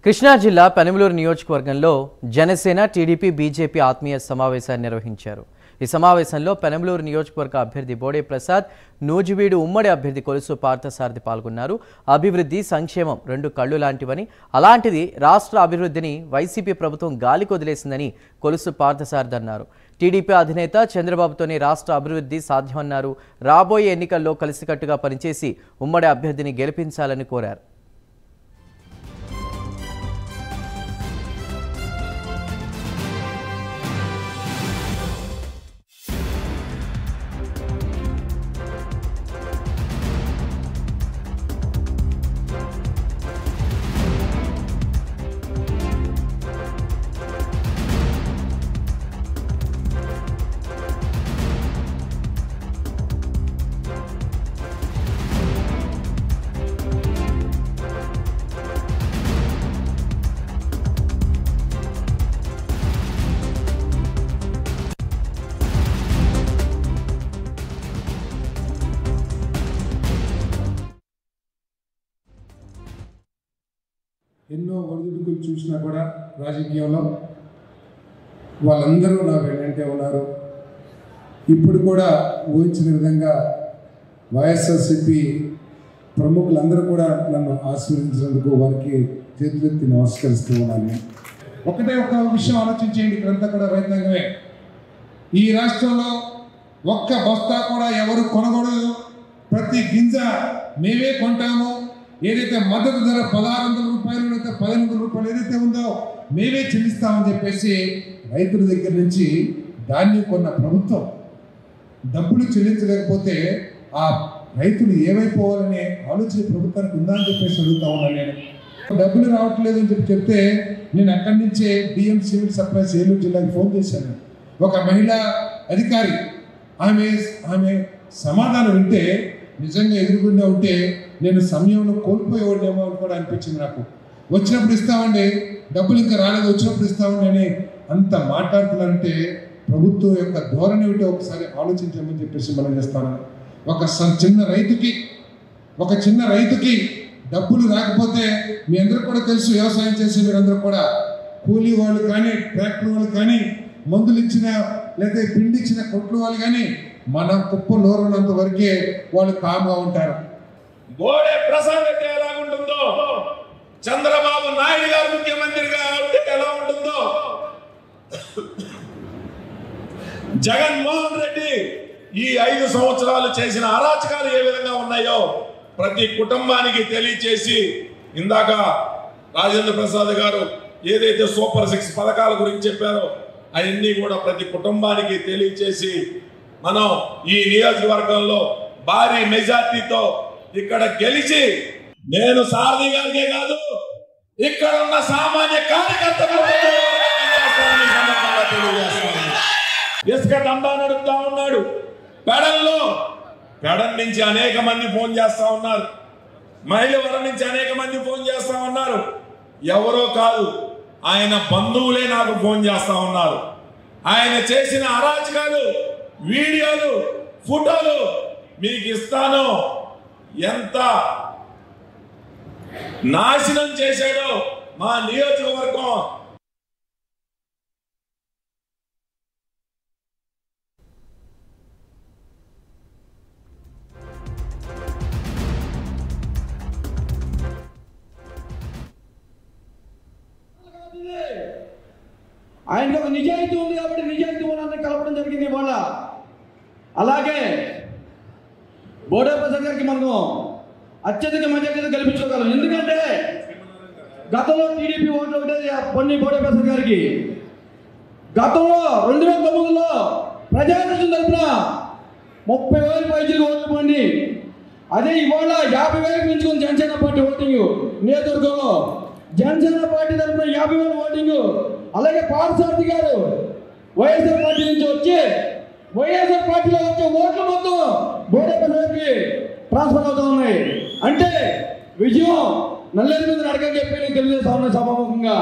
కృష్ణా జిల్లా పెనమలూరు నియోజకవర్గంలో Janasena TDP BJP ఆత్మీయ సమావేశాన్ని నిర్వహించారు। ఈ సమావేశంలో పెనమలూరు నియోజకవర్గ అభ్యర్థి బోడే ప్రసాద్, నూజివీడు ఉమ్మడి అభ్యర్థి కొలుసు పార్థసారథి పాల్గొన్నారు। అభివృద్ధి సంక్షేమం రెండు కళ్ళు లాంటివని, అలాంటిది రాష్ట్ర అభివృద్ధిని వైసీపీ ప్రభుత్వం గాలికి వదిలేసిందని కొలుసు పార్థసారథి అన్నారు। టీడీపీ అధినేత చంద్రబాబుతోనే రాష్ట్ర అభివృద్ధి సాధ్యమన్నారు। రాబోయే ఎన్నికల్లో కలిసికట్టుగా పనిచేసి ఉమ్మడి అభ్యర్థిని గెలిపించాలని కోరారు। ఎన్నో ఒడిదుడుకులు చూసినా కూడా రాజకీయంలో వాళ్ళందరూ నా వెంటే ఉన్నారు। ఇప్పుడు కూడా ఊహించిన విధంగా వైఎస్ఆర్సీపీ ప్రముఖులందరూ కూడా నన్ను ఆశీర్వదించినందుకు వారికి చేతులెత్తి నమస్కరిస్తూ ఉన్నాను। ఒకటే ఒక విషయం ఆలోచించేయండి, ఇక్కడంతా కూడా రైతాంగమే। ఈ రాష్ట్రంలో ఒక్క బస్తా కూడా ఎవరు కొనకూడదు, ప్రతి గింజ మేమే కొంటాము। ఏదైతే మద్దతు ధర 1600 రూపాయలు లేకపోతే 1500 రూపాయలు ఏదైతే ఉందో మేమే చెల్లిస్తామని చెప్పేసి రైతుల దగ్గర నుంచి ధాన్యం కొన్న ప్రభుత్వం డబ్బులు చెల్లించలేకపోతే ఆ రైతులు ఏమైపోవాలనే ఆలోచన ప్రభుత్వానికి ఉందా అని చెప్పేసి అడుగుతా ఉన్నాను నేను। డబ్బులు రావట్లేదు అని చెప్తే నేను అక్కడి నుంచే డిఎం సివిల్ సప్లైస్ ఏలూరు జిల్లాకి ఫోన్ చేశాను। ఒక మహిళా అధికారి ఆమె సమాధానం వింటే నిజంగా ఎదురుగుండా ఉంటే నేను సమయంలో కోల్పోయేవాడేమో అని కూడా అనిపించింది నాకు। వచ్చినప్పుడు ఇస్తామండి, డబ్బులు ఇంకా రాలేదు, వచ్చినప్పుడు ఇస్తామండి అని అంత మాట్లాడుతున్నారంటే ప్రభుత్వం యొక్క ధోరణి ఏమిటో ఒకసారి ఆలోచించమని చెప్పేసి మనం చేస్తాను। ఒక చిన్న రైతుకి డబ్బులు రాకపోతే మీ అందరూ కూడా తెలుసు, వ్యవసాయం చేసే మీరందరూ కూడా కూలీ వాళ్ళు కానీ, ట్రాక్టర్ వాళ్ళు కానీ, మందులు ఇచ్చిన లేదా పిండి ఇచ్చిన కొట్లు వాళ్ళు కానీ మన కుప్ప నోరున్నంత వరకే వాళ్ళు కామ్గా ఉంటారు। బోడే ప్రసాద్ అంటే ఎలా ఉంటుందో, చంద్రబాబు నాయుడు గారు ముఖ్యమంత్రిగా ఉంటే ఎలా ఉంటుందో, జగన్మోహన్ రెడ్డి ఈ 5 సంవత్సరాలు చేసిన అరాచకాలు ఏ విధంగా ఉన్నాయో ప్రతి కుటుంబానికి తెలియచేసి, ఇందాక రాజేంద్ర ప్రసాద్ గారు ఏదైతే సూపర్ 6 పథకాల గురించి చెప్పారో అవన్నీ కూడా ప్రతి కుటుంబానికి తెలియచేసి మనం ఈ నియోజకవర్గంలో భారీ మెజార్టీతో ఇక్కడ గెలిచి, నేను సారథి గారికే కాదు ఇక్కడ ఉన్న సామాన్య కార్యకర్తలు ఇసుక దండా నడుపుతా ఉన్నాడు। పెడన్ నుంచి అనేక మంది ఫోన్ చేస్తా ఉన్నారు, మైలవరం నుంచి అనేక మంది ఫోన్ చేస్తా ఉన్నారు। ఎవరో కాదు, ఆయన బంధువులే నాకు ఫోన్ చేస్తా ఉన్నారు। ఆయన చేసిన అరాచకాలు వీడియోలు ఫోటోలు మీకు ఇస్తాను, ఎంత నాశనం చేశాడో మా నియోజకవర్గం। ఆయనకు ఒక నిజాయితీ ఉంది కాబట్టి నిజాయితీ వాళ్ళని కలపడం జరిగింది ఇవాళ। అలాగే బోడే ప్రసాద్ గారికి మనము అత్యధిక మెజారిటీతో గెలిపించుకోగలం। ఎందుకంటే గతంలో టీడీపీ ఓట్లు ఒకటే పొన్ని బోడే ప్రసాద్ గారికి గతంలో 2009లో ప్రజాప్రతినిధుల తరఫున 30,000 పైచీలకు ఓట్లు పొంది, అదే ఇవాళ 50,000 పెంచుకుని జనసేన పార్టీ ఓటింగ్ నియోజకవర్గంలో జనసేన పార్టీ తరఫున 50,000 ఓటింగ్। అలాగే పార్థసారథి గారు వైఎస్ఆర్ పార్టీ నుంచి వచ్చి వైఎస్ఆర్ పార్టీలో వచ్చే ఓట్లు మొత్తం బోడే ప్రసాద్కి ట్రాన్స్ఫర్ అవుతూ ఉన్నాయి। అంటే విజయం నల్లేరు మీద నడకని చెప్పి నేను తెలియజేస్తా ఉన్నా సభాముఖంగా।